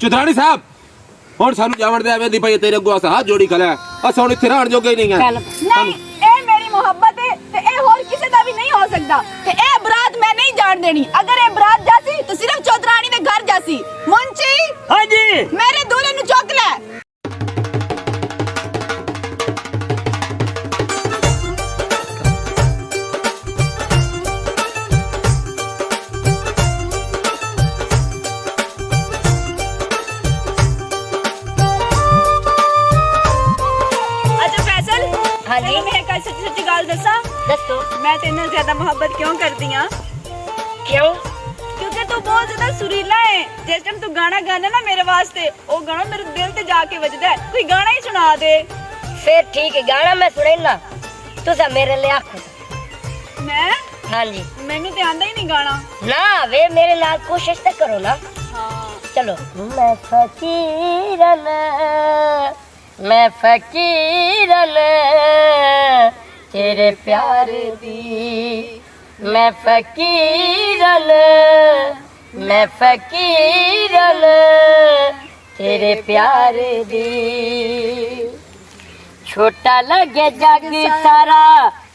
चौधरी साहब हुण सानू जावण दे आवे दी भाई तेरे अगों अस हाथ जोड़ी खला अस हुण इत्थे रहण जोगे ही नहीं है। नहीं ए मेरी मोहब्बत है ते ए होर किसे दा भी नहीं हो सकदा ते ए बरात मैं नहीं जान देनी। अगर ए बरात जासी तो सिर्फ चौधरानी दे घर जासी। मुंशी हां जी मेरे दूल्हे नु चुक ले। हाँ जी मैं एक सच्ची सच्ची गल दसा दसो मैं तेरे ज्यादा मोहब्बत क्यों करती हां? क्यों? क्योंकि तू बहुत ज्यादा सुरीला है। जिस टाइम तू गाना गाना ना मेरे वास्ते वो गाना मेरे दिल ते जाके वजदा है। कोई गाना ही सुना दे। फिर ठीक है गाना मैं सुनेना तुसा मेरे लिए आखो। मैं हाँ जी मैनू ते आंदा ही नहीं गाना। ना वे मेरे नाल कोशिश तो करो ना। हाँ चलो मैं फकीरन तेरे प्यार दी मैं फकीरन तेरे प्यार दी। छोटा लगे जग सारा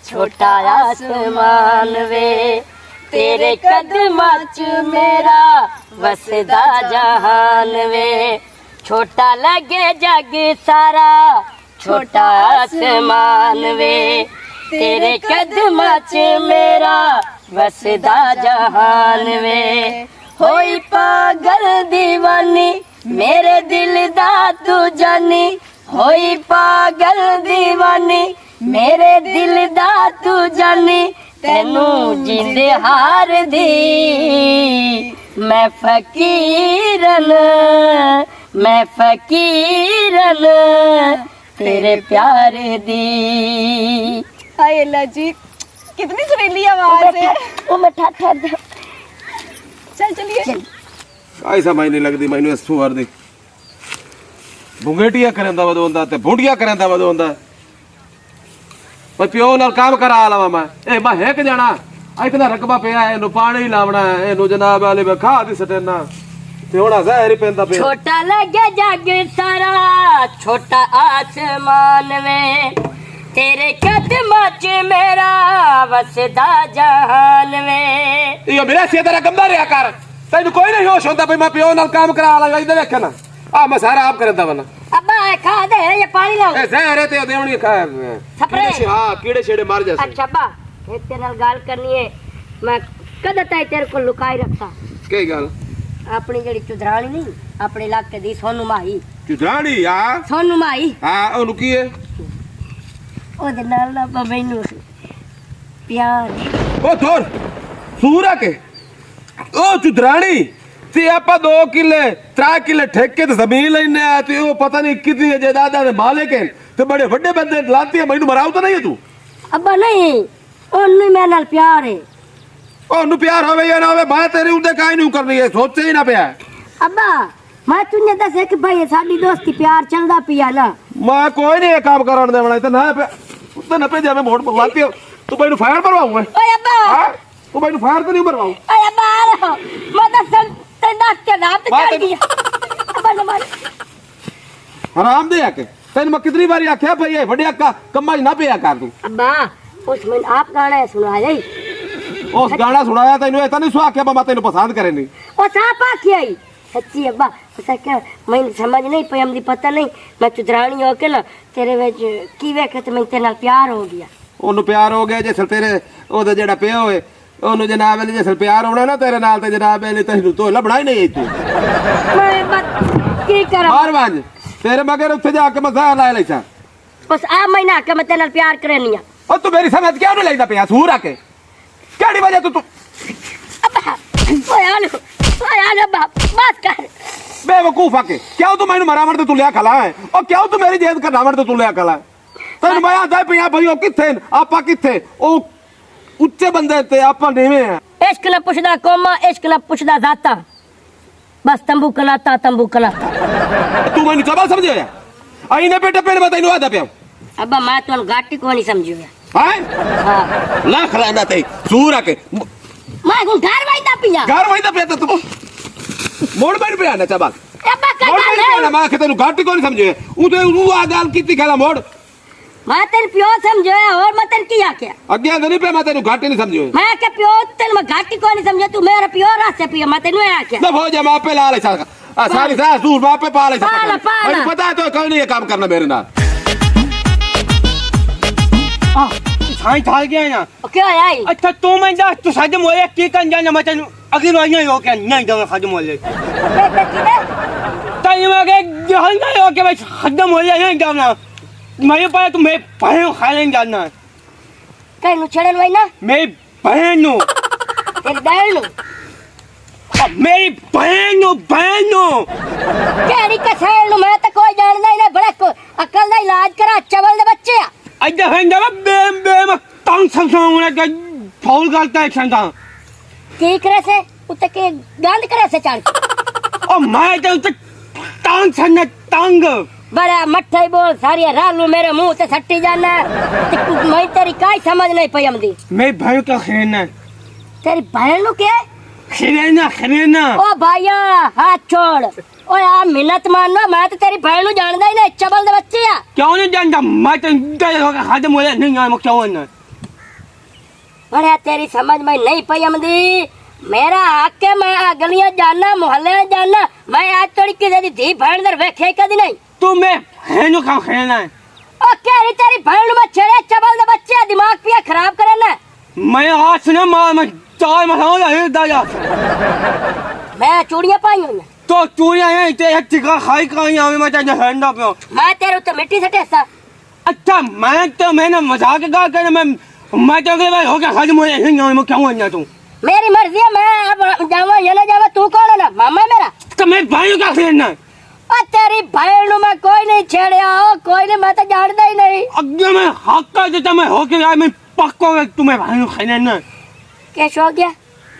छोटा आसमान वे तेरे कदमां च मेरा वसदा जहान वे। छोटा लगे जग सारा छोटा आसमान वे तेरे कदमां च मेरा वसदा जहान वे। होई पागल दीवानी मेरे दिल दा तू जानी होई पागल दीवानी मेरे दिल दा तू जानी तेनू जिंदे हार दी मैं फकीरन तेरे प्यार दी। हाय अल्लाह जी कितनी सुरीली आवाज है। ओ मैं ठहर चल चलिए। ऐसा मायने लगदी मैनू इस सुवर दी भुंगेटिया करंदा वदोंदा ते भुंडिया करंदा वदोंदा पर प्यो नाल काम करा लवा मैं है कि जाना इतना रकबा पिया है इनू पानी लावना है इनू जनाब वाले में खा दी सटेना ते होना जहर ही पेंदा पे। छोटा लगे जग सारा छोटा आसमान में तेरे कदमां च मेरा वसदा जहान में। यो मेरा से तेरा गंदा रिया कर तैनू कोई नहीं होश होंदा भाई मैं प्यो नाल काम करा ला इधर देख ना आ मैं सारा आप करंदा वना अब्बा खा दे ये पानी लाओ ए जहर है ते देवणी खा सपरे हां कीड़े छेड़े मार जासे। अच्छा अब्बा तेरे नाल गाल करनी है मैं कद तक तेरे को लुकाई रखा के गल अपनी जड़ी चुधरानी नहीं अपने इलाके दी सोनू माही चुधरानी यार सोनू माही हां ओनु की है ओदे नाल ना मैनू प्यार ओ थोर सूरा के ओ चुधरानी ते आपा 2 किले 3 किले ठेके ते जमीन लेने आ ते ओ पता नहीं कितनी जायदाद दे मालिक हैं ते बड़े बड़े बंदे लाती है मैनू मराऊ तो नहीं है तू? अब्बा नहीं ओनू मेरे नाल प्यार है। ओनु प्यार होवे या ना होवे मैं तेरी उदे काई नहीं करनी है सोचे ही ना पिया। अब्बा मैं तुझे दसे कि भाई साडी दोस्ती प्यार चलदा पिया ना मैं कोई नहीं काम करन देवना ते ना पे उते न पे जावे मोड़ मारती तू मैनू फायर करवाऊं मैं। ओए अब्बा हां तू मैनू फायर तो नहीं करवाऊं। ओए अब्बा मैं तो तन्ना के रात चढ़ गया अब्बा न मार हराम दे आके तेन मैं कितनी बार आख्या भाई ये बड़े का कम्मा ना पिया कर तू। अब्बा उस में आप गाना सुनाया उस गाना सुनाया तेन ऐसा नहीं सुहा के मैं तेन पसंद करे नहीं ओ सापा आई सच्ची अब्बा उसे क्या मैं समझ नहीं पई हमदी पता नहीं मैं चुधरानी हो के ना तेरे विच की वेखे ते मैं तेरे नाल प्यार हो गया। ओनु प्यार हो गया जैसे तेरे ओदा जेड़ा पिया होए ओनु जनाब वाली जैसे प्यार होना ना तेरे नाल ते जनाब वाली तैनू तो लबड़ा ही नहीं तू मैं बात की करा बार बाज तेरे मगर उठे जाके मजा ला लेसा बस आ महीना के मैं तेरे नाल प्यार करनी है। ओ तू मेरी समझ क्यों नहीं लेदा पिया सूर आके केड़ी वजह तू अब्बा ओए आलो बाप बस कर बेवकूफ आके क्यों तू मैनू मरावण ते तू लिया खला है और क्यों तू मेरी जेद करनावण ते तू लिया खला तेन मैं आंदा पिया भाई ओ किथे आपा किथे ओ उच्चे बंदे ते आपा नीवे हैं। इश्क न पुछदा कोमा इश्क न पुछदा जाता बस तंबू कलाता तू मैनू चबल समझे होया आई ने बेटे पेड़ में तैनू आदा पिया अब्बा मैं तो गाटी को नहीं समझी हुआ हैं हां ला खलाना ते सूर आके मैं को घर वाइदा पिया घर वही तो पिया तू मोड़ में पिया ना चबल अब्बा का मोड़ गल के है मैं तेन घट को नहीं समझे उ आ गल कीती खेला मोड़ मैं तेन प्यो समझोया और मैं तेन की आख्या अगे नहीं पे मैं तेन घट नहीं समझे मैं के प्यो तेन मैं घाटी को नहीं समझे तू मेरा प्यो रास्ते पिया मैं तेन आख्या ना हो जा मापे ला ले सारी सास तू मापे पा ले पाला, पाला। मुझे पता है तो कोई नहीं ये काम करना मेरे नाल छाई छाल गया ना क्या है आई अच्छा तू मैं जा तू साजे मोले की कर जाना मैं तेन अगली बार नहीं हो के नहीं जाऊंगा साजे मोले तई मैं के हल नहीं हो के मैं साजे मोले नहीं जाना मैं पाया तू मैं बहन खा लेने जाना कहीं नु छड़न वही ना मैं बहन नु तेरी बहन नु मेरी बहन नु केड़ी कसेल नु मैं तो कोई जानदा ही नहीं बड़ा को अकल दा इलाज करा चवल दे बच्चे आ अजा है ना बे तंग संग के फौल गलता है संगा की करे से उते के गंद करे से चढ़ ओ मैं तो तंग संग तंग बड़ा मठे बोल सारी रालू मेरे मुंह से सट्टी जाना मैं तेरी काई समझ नहीं पई हमदी मैं भाई का खेलना तेरी बहन नु के खेलना ओ भाईया हाथ छोड़ ओ यार मिन्नत मानना मैं तो तेरी बहन नु जानदा ही नहीं चबल दे बच्चे आ क्यों नहीं जानता मैं तो तेरे होकर खाते मोले नहीं आया क्यों ना बड़ा तेरी समझ में नहीं पई हमदी मेरा हक है मैं गलियां जानना मोहल्ले जानना मैं आज थोड़ी किसी दी धी बहन दर वेखे कदी नहीं तू मैं हेनो का खेलना है ओ केरी तेरी बहन में छड़े चबल दे बच्चे दिमाग पिया खराब करे ना मैं आज सुना मार मैं चार मसाला है दादा मैं चूड़ियां पाई हुई हैं। तो चूड़ियां हैं ते टिका खाई का यहाँ मैं तेरे हैंड पे मैं तेरे उत्ते मिट्टी से टेसा अच्छा मैंने मजाक गा कर मैं तो अगले बार हो गया खाते मोले नहीं आया क्यों ना तू मेरी मर्जी है मैं अब जावा या ना जावा तू कौन है ना मामा मेरा तो मैं भाई का खेलना ओ तेरी बहन नु मैं कोई नहीं छेड़या कोई नहीं मैं तो जानता ही नहीं अगे मैं हक का देता मैं हो गया मैं पक्को तुम्हें भाई खेलना कैश हो गया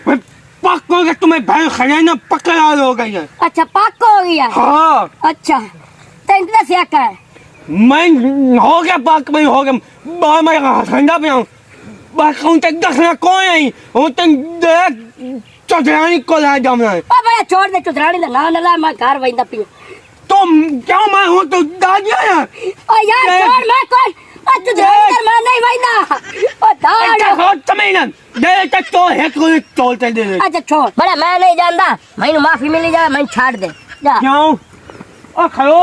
मैं पक्को के तुम्हें भाई खेलना पक्का याद हो गई है अच्छा पाक हो गया हाँ अच्छा तेन तो क्या है मैं हो गया पाक में हो गया बाहर मैं ठंडा पे हूँ बस कौन तक दसना कौन है वो तक चौधरानी को ला जाना है ओ भैया छोड़ दे चुदरानी दा ना ना मैं घर वहींदा पियो तो क्यों मैं हूँ तो दादिया यार ओ यार छोड़ मैं कौन ओ चुदरानी दर मैं नहीं वहींदा ओ दाड़ तमें दे तक तो है कोई चलते दे अच्छा छोड़ बड़ा मैं नहीं जानता मैंने माफी मिली जा मैं छाड़ दे जा क्यों ओ खलो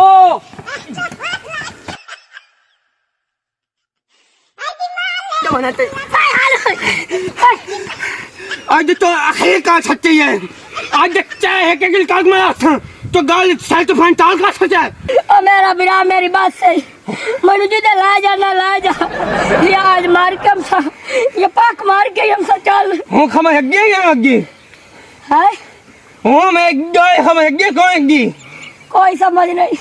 आज तो आखिर का सच्ची है आज चाहे है कि काग में तो गाल सेल्फ फंटाल का सच्चा है ओ मेरा बिना मेरी बात सही मैंने जिधर ला जा ये आज मार के हम सा ये पाक मार के हम सा चल हूँ खमा हग्गी या हग्गी है हूँ मैं गाय खमा हग्गी कौन हग्गी कोई समझ नहीं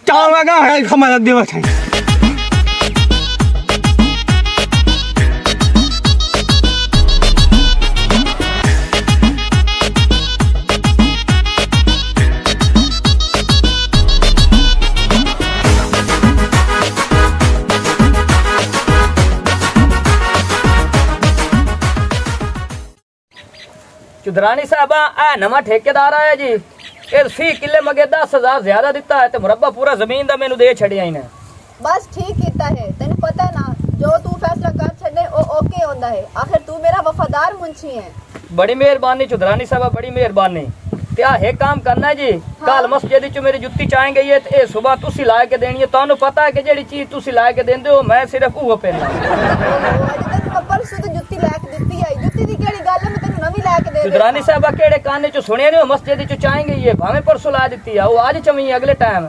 चार लगा है खमा हग्गी बस है चुदरानी साहबा आ नवा ठेकेदार आया जी ये 30 किले मगे 10,000 ज्यादा दिता है ते मुरब्बा पूरा जमीन दा मेनू दे छड़िया इने बस ठीक कीता है तेन पता ना जो तू फैसला कर छड़े ओ ओके होंदा है आखिर तू मेरा वफादार मुंशी है बड़ी मेहरबानी चुदरानी साहबा बड़ी मेहरबानी ते आ है काम करना है जी कल मस्जिद च मेरी जुत्ती चाहे गई है ते सुबह तुसी ला के देनी है तानू पता है कि जेड़ी चीज तुसी ला के देंदे हो मैं सिर्फ वो पहनना परसों तो जुत्ती ला के दित्ती है जुत्ती दी केड़ी गल है मैं तेनू नवी ला के दे चुदरानी साहबा केड़े काने च सुनिया नहीं मस्जिद च चाहे गई है भावे परसों ला दित्ती है वो आज चमी अगले टाइम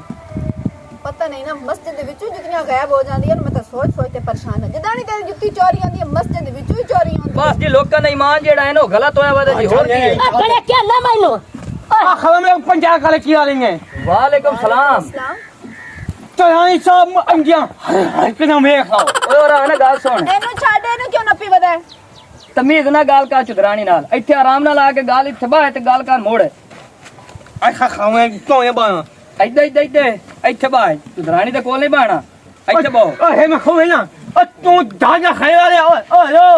पता नहीं ना मस्जिद दे विचों जुत्तियां गायब हो जांदियां मैं तो सोच के परेशान है जदानी तेरी जुत्ती चोरी आंदी है मस्जिद दे विचों ही चोरी आंदी बस जी लोकां दा ईमान जेड़ा है ना गलत होया वा जी होर की आ खड़े क्या ना मानो आ खबर में पंजाब काले की लेंगे वालेकुम सलाम इस्लाम तो यहाँ सब अंजिया कितना मैं खाओ और आ ना गाल सुन एनु छाड़े एनु क्यों नपी बदा तमीज ना गाल का चुदरानी नाल इत्थे आराम नाल आके गाल इत्थे बाहे ते गाल कर मोड़ आई खा खावे तो ये बा इधर इत्थे बाहे चुदरानी दे कोल नहीं बाना इत्थे बहु ओ हे मैं खोवे ना ओ तू दादा खाए वाले ओ लो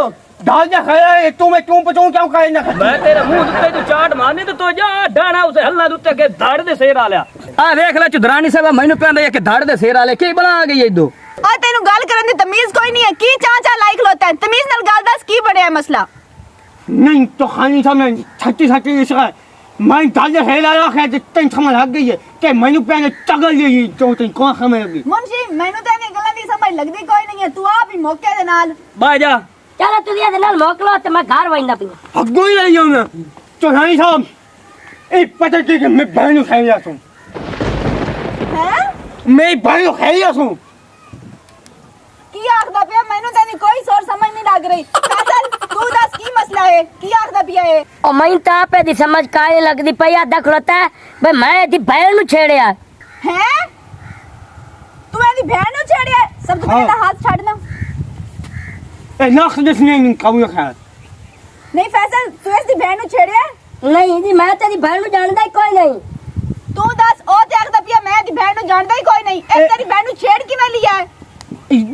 दाल जा खाया तू मैं क्यों पचूं क्यों खाए ना मैं तेरे मुंह उत्ते तू चाट मारनी ते तू जा डाना उसे हल्ला उत्ते के धड़ दे सिर आ लिया आ देख ले चुदरानी साहब मैनू कहंदा कि धड़ दे सिर आ ले की बना गई इदो आ तेनू गल करन दी तमीज कोई नहीं है की चाचा लाइक लोता है तमीज नाल गल दस की बनया मसला नहीं तो खानी था मैं छत्ती छत्ती इसका मैं दाल जा हेला रखा है तेन समझ लग गई है कि मैनू पहले चगल गई तो तेन कौन समझ लगी मुंशी मैनू ते नी गल्लां दी समझ लगदी कोई नहीं है तू आप ही मौके दे नाल बाय जा चलो तू ये नाल मोकलो ते मैं घर वंदा पिया हगो ही नहीं जाऊं मैं तो नहीं साहब ए पता कि मैं बहन खाई जा तू हैं मैं बहन खाई जा तू की आखदा पिया मैनू ते नी कोई सोच समझ नहीं लग रही फैसल तू दस की मसला है की आखदा पिया है ओ मैं ता पे दी समझ काई लगदी पई आदा खड़ोता है भाई मैं दी बहन नु छेड़या हैं तू एदी बहन नु छेड़िया सब तो पहले हाथ छाड़ना ए नाख दिस नहीं कबूल खा नहीं फैसल तू एदी बहन नु छेड़िया नहीं जी मैं तेरी बहन नु जानदा ही कोई नहीं तू दस ओ ते आखदा पिया मैं एदी बहन नु जानदा ही कोई नहीं ए तेरी बहन नु छेड़ किवें लिया है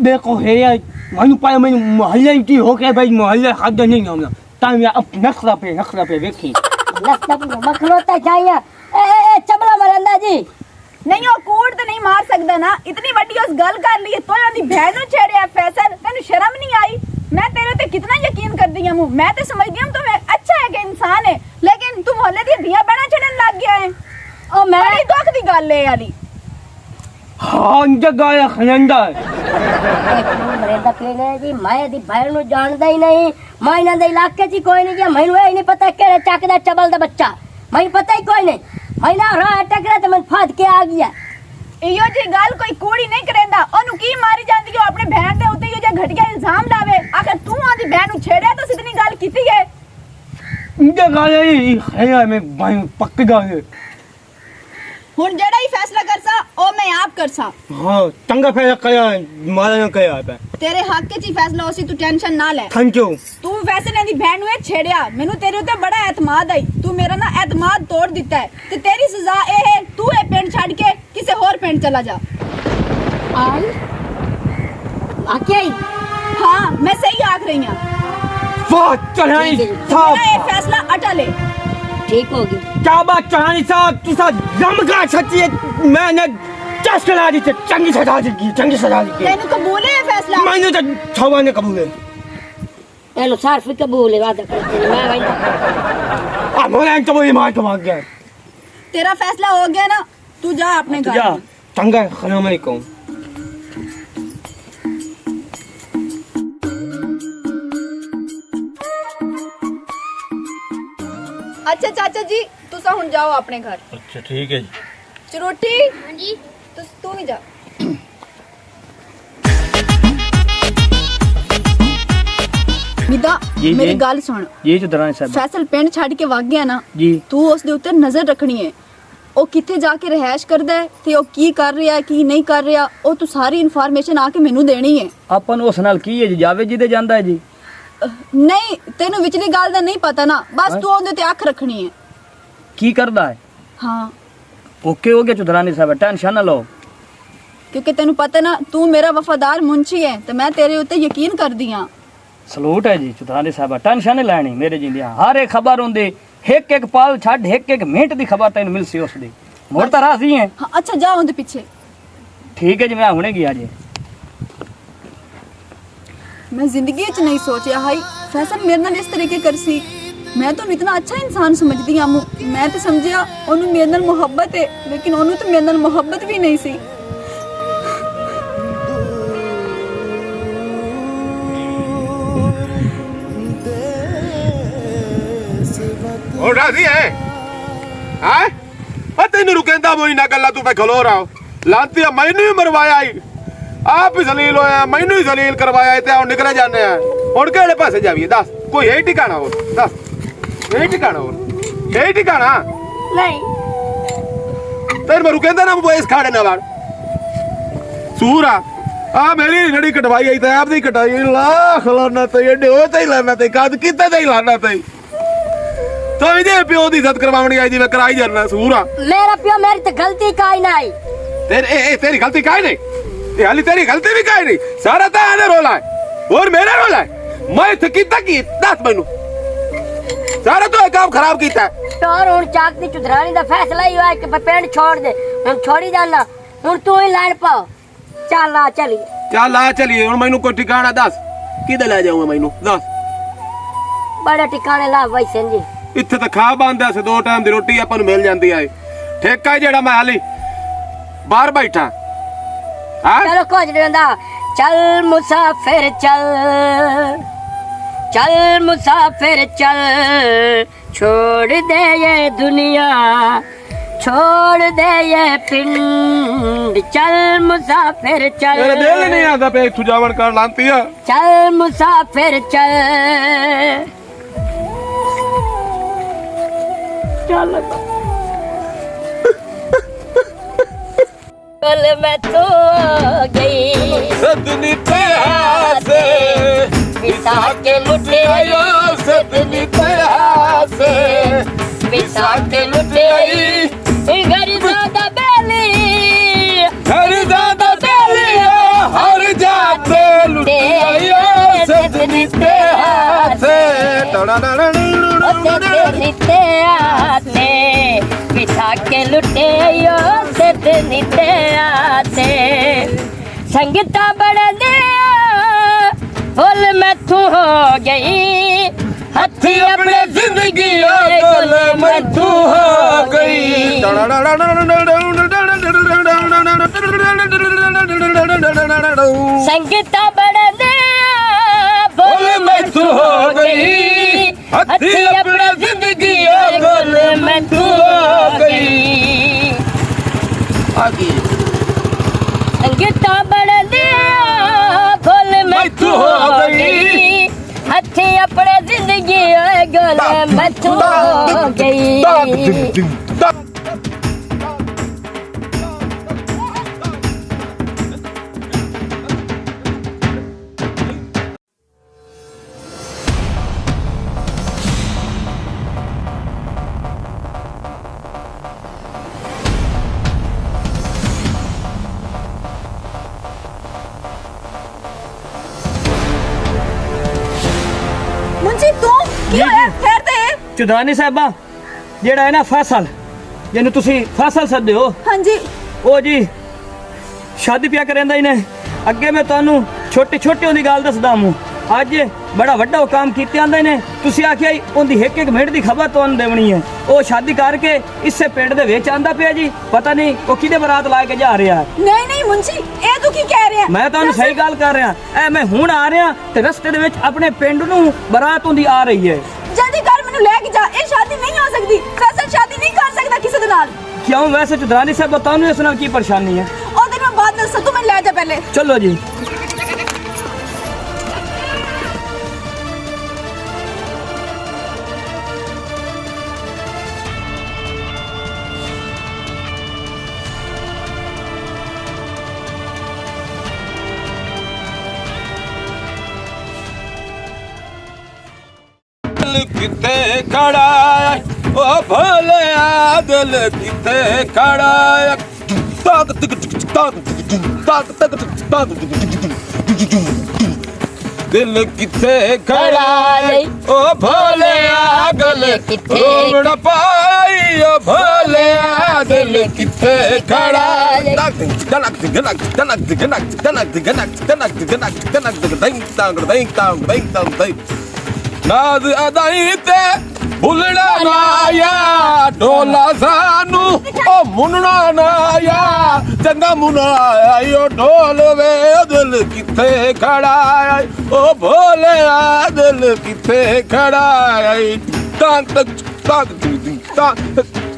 देखो है यार मैंने पाया मैंने मोहल्ले की हो के भाई मोहल्ले खाद नहीं आऊंगा टाइम या अब नखरा पे देखी नस्ता मखलोता चाहिए ए चबला मरंदा जी नहीं ओ कूड़ तो नहीं मार सकदा ना इतनी बड़ी उस गल कर ली तो ओदी बहन नु छेड़िया फैसल तेनु शर्म नहीं आई मैं तेरे ते कितना यकीन कर दी हूं मैं ते समझदी हूं तू अच्छा है कि इंसान है लेकिन तू मोहल्ले दी धिया बहना छड़न लग गया है ओ मैं बड़ी दुख दी गल है यारी हाँ जगह खलंदा मरंदा पीने जी मैं दी बहन नु जानदा ही नहीं मैं इना दे इलाके ची कोई नहीं गया मैनू ए नहीं पता केड़े चक दा चबल दा बच्चा मैं पता ही कोई नहीं मैं ना रा टकरा ते मैं फट के आ गया इयो जी गल कोई कूड़ी नहीं करेंदा ओनु की मारी जांदी हो अपने बहन दे उते इयो जे घटिया इल्जाम लावे आखिर तू आदी बहन नु छेड़िया तो सिद्धनी गल कीती है जगह है यार मैं भाई पक्का गए हुन जेड़ा ही फैसला करसा ओ मैं आप करसा हाँ चंगा फैसला कया मारा ना कया है तेरे हक के ची फैसला होसी तू टेंशन ना ले थैंक यू तू वैसे ने दी बहन नु छेड़िया मेनू तेरे उते बड़ा एतमाद आई तू मेरा ना एतमाद तोड़ दिता है ते तेरी सजा ए है तू ए पिंड छड़ के किसी और पिंड चला जा आई आके हाँ मैं सही आख रही हूं वाह चढ़ाई मेरा ये फैसला अटल है ठीक हो गई क्या बात चढ़ाई साहब तू सा लमका सच्ची है मैंने चस करा दी चंगी सजा दी तेनू कबूल है ये फैसला मैंने तो छवा ने कबूल है एनु सार्फ कबूल है वादा करते मैं वंदा मोला तो वही मार के भाग गया तेरा फैसला हो गया ना तू जा अपने घर जा चंगा अस्सलाम वालेकुम अच्छा चाचा जी तुसा हुन जाओ अपने घर अच्छा ठीक है जी चिरोटी हां जी तू ही जा निदा जी, मेरी जी। गल सुन जी चुदरानी साहब फैसल पिंड छड़ के वग गया ना जी तू उस दे उत्ते नजर रखनी है ਉਹ ਕਿੱਥੇ ਜਾ ਕੇ ਰਹਿائش ਕਰਦਾ ਹੈ ਤੇ ਉਹ ਕੀ ਕਰ ਰਿਹਾ ਕੀ ਨਹੀਂ ਕਰ ਰਿਹਾ ਉਹ ਤੂੰ ਸਾਰੀ ਇਨਫੋਰਮੇਸ਼ਨ ਆ ਕੇ ਮੈਨੂੰ ਦੇਣੀ ਹੈ ਆਪਾਂ ਨੂੰ ਉਸ ਨਾਲ ਕੀ ਹੈ ਜੀ ਜਾਵੇ ਜੀ ਦੇ ਜਾਂਦਾ ਹੈ ਜੀ ਨਹੀਂ ਤੈਨੂੰ ਵਿਚਲੀ ਗੱਲ ਦਾ ਨਹੀਂ ਪਤਾ ਨਾ ਬਸ ਤੂੰ ਉਹਦੇ ਤੇ ਅੱਖ ਰੱਖਣੀ ਹੈ ਕੀ ਕਰਦਾ ਹੈ ਹਾਂ ਓਕੇ ਹੋ ਗਿਆ ਚੁਦਰਾਨੀ ਸਾਹਿਬ ਟੈਨਸ਼ਨ ਨਾ ਲਓ ਕਿਉਂਕਿ ਤੈਨੂੰ ਪਤਾ ਨਾ ਤੂੰ ਮੇਰਾ ਵਫਾਦਾਰ ਮੁੰਸ਼ੀ ਹੈ ਤੇ ਮੈਂ ਤੇਰੇ ਉੱਤੇ ਯਕੀਨ ਕਰਦੀ ਹਾਂ ਸਲੂਟ ਹੈ ਜੀ ਚੁਦਰਾਨੀ ਸਾਹਿਬ ਟੈਨਸ਼ਨ ਨਹੀਂ ਲੈਣੀ ਮੇਰੇ ਜਿੰਦਿਆਂ ਹਰ ਇੱਕ ਖਬਰ ਹੁੰਦੀ एक पाल छड़ एक मिनट की खबर तेन मिल सी उसकी मुड़ तो राजी है हाँ अच्छा जा उनके पीछे ठीक है जी मैं हुणे गया जी मैं जिंदगी च नहीं सोचा हाई फैसल मेरे नाल इस तरीके कर सी मैं तो इतना अच्छा इंसान समझदी हां मैं तो समझिया ओनू मेरे नाल मोहब्बत है लेकिन ओनू तो मेरे नाल मोहब्बत भी नहीं सी ਉਹ ਰਾਜ਼ੀ ਹੈ ਹਾਂ ਆ ਤੈਨੂੰ ਰੁਕੈਂਦਾ ਮੋਈ ਨਾ ਗੱਲਾਂ ਤੂੰ ਪੈ ਖਲੋ ਰਹਾ ਲਾਂਤੀ ਮੈਨੂੰ ਹੀ ਮਰਵਾਇਆ ਈ ਆਪ ਹੀ ਜ਼ਲੀਲ ਹੋਇਆ ਮੈਨੂੰ ਹੀ ਜ਼ਲੀਲ ਕਰਵਾਇਆ ਤੇ ਹੁਣ ਨਿਕਲੇ ਜਾਂਦੇ ਆ ਹੁਣ ਕਿਹੜੇ ਪਾਸੇ ਜਾਵੀਏ ਦੱਸ ਕੋਈ ਹੈ ਟਿਕਾਣਾ ਹੋਰ ਦੱਸ ਹੈ ਟਿਕਾਣਾ ਹੋਰ ਹੈ ਟਿਕਾਣਾ नहीं ਤੈਨੂੰ ਮੈਂ ਰੁਕੈਂਦਾ ਨਾ ਇਸ ਖਾੜੇ ਨਾਲ ਵੜ ਸੂਰਾ ਆ ਮੇਰੀ ਰੜੀ ਕਟਵਾਈ ਆਈ ਤਾਂ ਆਪ ਦੀ ਕਟਾਈ ਲੱਖ ਲਾਣਾ ਤੇ ਏਡੇ ਹੋ ਤੇ ਲਾਣਾ ਤੇ ਕਦ ਕਿਤੇ ਤੇ ਲਾਣਾ ਤੇ तो इधे प्यो दी इज्जत करवावणी आई जी मैं कराई जाना सूरा मेरा प्यो मेरी तो गलती काई नहीं तेरी गलती काई नहीं ये हाली तेरी गलती भी काई नहीं सारा तो आने रोला है और मेरा रोला है मैं इत्थे कीता की दस मैनू सारा तो काम खराब कीता टोर हुन चाक दी चुदरानी दा फैसला ही होया कि पिंड छोड़ दे हुन छोड़ी जाना हुन तू ही लड़ पाओ चल आ चलिए चल आ चलिए हुन मैनू कोई ठिकाना दस किदे ले जाऊंगा मैनू दस बड़े ठिकाने ला वैसे जी इत्थे तो खा बांधा से 2 टाइम दी रोटी आपां नू मिल जांदी है ठेका जेड़ा मैं हाली बाहर बैठा हां चलो कुछ नहीं होंदा चल मुसाफिर चल चल मुसाफिर चल छोड़ दे ये दुनिया छोड़ दे ये पिंड चल मुसाफिर चल तेरे दिल नहीं आंदा पे इत्थू जावण कर लांती है चल मुसाफिर चल चल कल मैं तो आ गई सदनी प्यासे पिता के लुटे आयो सदनी प्यासे पिता के लुटे आई गरीबादा बेली हर दादा बेलिया हर जाते लुटे आयो सदनी प्यासे निते आते पिता के लुटे यो सत निते आते संगीता बड़ा दे फुल मैं तू हो गई हथी अपने जिंदगी गुल में तू हो गई संगीता बड़ा दे गुल में तू हो गई हथी अपने जिंदगी गुल में तू हो गई आगे संगीता बड़ा दे फुल मैं तू हो गई हथी अपने जिंदगी गले में तू हो गई मुंशी तू की होया खैर ते चुदरानी साहबा जेड़ा है ना फैसल जिन्हें तुसी फैसल सदे हो हां जी ओ जी शादी पिया करेंदा ही ने अगे मैं तुहानू छोटी छोटी होंदी गल दसदा हूं अज बड़ा वड्डा काम कीते आंदे ने तुसी आखिया ओंदी एक एक मिनट दी खबर तुहानू देवनी है ओ शादी करके इससे पिंड दे विच आंदा पिया जी पता नहीं ओ किदे बरात ला के जा रहा है नहीं नहीं मुंशी ए तू की कह रहा मैं तुहानू सही गल कर रहा ए मैं हुण आ रहा ते रस्ते दे विच अपने पिंड नू बरात होंदी आ रही है जल्दी कर मैनू ले के जा ए शादी नहीं हो सकदी फैसल शादी नहीं कर सकदा किसी दे नाल क्यों वैसे चुदरानी साहब बताओ इस नाल की परेशानी है ओ दिन मैं बात दस तू मैं ले जा पहले चलो जी किथे खड़ा ओ भोले दिल किथे खड़ा ताक तक ताक ताक तक ताक दिल किथे खड़ा ओ भोले दिल किथे रोड़ा पाई ओ भोले दिल किथे खड़ा ताक गनक गनक गनक गनक गनक गनक गनक गनक गनक दंग तांग दंग तांग दंग तांग नाज अदाई ते भुलना नाया ढोला सानू ओ मुन्ना नाया चंगा मुन्ना आया यो ढोल वे दिल किथे खड़ा ओ भोले दिल किथे खड़ा तांग तक तांग तांग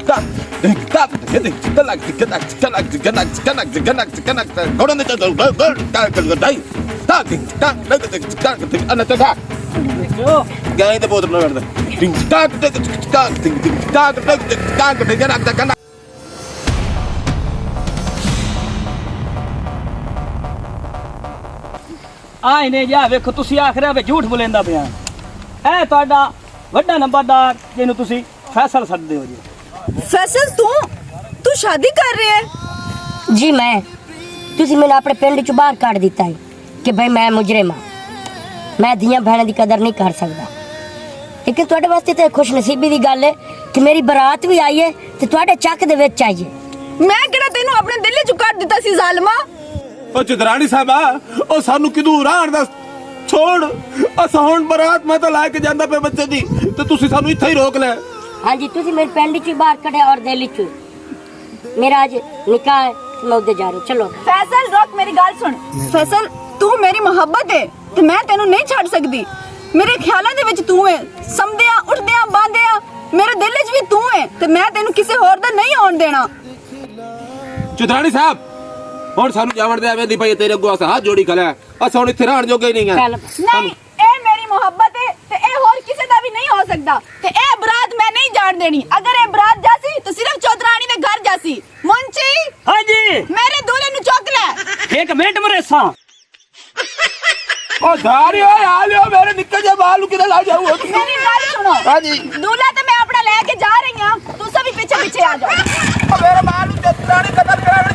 तांग तांग गनक गनक गनक गनक गनक गनक गनक गोड़न दे तांग तांग तांग अन तक गाय ते बोतल ना टिंग टाक टक टाक टिंग टिंग टाक टक टाक टक गनक गनक आए ने जा वेखो तुसी आख रहे हो झूठ बोलेंदा पिया ए ਤੁਹਾਡਾ ਵੱਡਾ ਨੰਬਰਦਾਰ ਜਿਹਨੂੰ ਤੁਸੀਂ ਫੈਸਲ ਸੱਦਦੇ ਹੋ ਜੀ फैसल तू शादी कर रहे है जी मैं तुसी मैंने अपने पिंड चो बाहर काट दिता है कि भाई मैं मुजरिम हाँ मैं धियां भैणों की कदर नहीं कर सकता, लेकिन तुहाडे वास्ते तो खुश नसीबी की गल है कि मेरी बारात भी आई है ते तुहाडे चक दे विच आई है। मैं किहड़ा तेनू अपने दिल च कर दिता सी जालिमा। ਉਹ ਚੁਦਰਾਣੀ ਸਾਹਿਬਾ ਉਹ ਸਾਨੂੰ ਕਿਦੋਂ ਰਾਣ ਦਾ ਛੋੜ ਅਸਾਂ ਹੁਣ ਬਰਾਤ ਮੈਂ ਤਾਂ ਲੈ ਕੇ ਜਾਂਦਾ ਪਿਆ ਬੱਚੇ ਦੀ ਤੇ ਤੁਸੀਂ ਸਾਨੂੰ ਇੱਥੇ ਹੀ ਰੋਕ ਲੈ। हाँ जी, तुसी मेरे पिंड च बाहर कढ़े और दिल्ली च मेरा आज निकाह है, मैं उधर जा रही हूं। चलो फैसल रोक, मेरी गल सुन। फैसल तू मेरी मोहब्बत है ते मैं तेनू नहीं छड़ सकदी। मेरे ख्यालां दे विच तू है, समदियां उठदियां बांदियां मेरे दिल च भी तू है ते मैं तेनू किसी होर दा नहीं आउण देना। ਚੁਦਰਾਣੀ ਸਾਹਿਬ ਹੁਣ ਸਾਨੂੰ ਜਾਵਣ ਦੇ ਐਵੇਂ ਦੀ ਪਈ ਤੇਰੇ ਅੱਗੋਂ ਅਸਾਂ ਹੱਥ ਜੋੜੀ ਖਲਿਆ ਅਸਾਂ ਹੁਣ ਇੱਥੇ ਰਹਿਣ ਜੋਗੇ ਹੀ ਨਹੀਂ ਆ। चल नहीं ए मेरी मोहब्बत है ते ए होर किसी दा भी नहीं हो सकदा ते ए बरात मैं नहीं जान देनी। अगर ए बरात जासी तो सिर्फ चौधरानी दे घर जासी। मुंची हाँ जी मेरे दूल्हे नु चुक ले। एक मिनट मरेसा ਉਹ ਧਾਰੀ ਓਏ ਆ ਲਿਓ ਮੇਰੇ ਨਿੱਕੇ ਜਿਹੇ ਬਾਲ ਨੂੰ ਕਿਤੇ ਲਾ ਜਾਊ। मेरी गल सुनो। हाँ जी। दूल्हा तो मैं अपना लेके जा रही हूं, तुसा भी पीछे पीछे आ जाओ। ਮੇਰੇ ਬਾਲ ਨੂੰ ਚੁਦਰਾਣੀ ਕਦਰ ਕਰਾਉਣੀ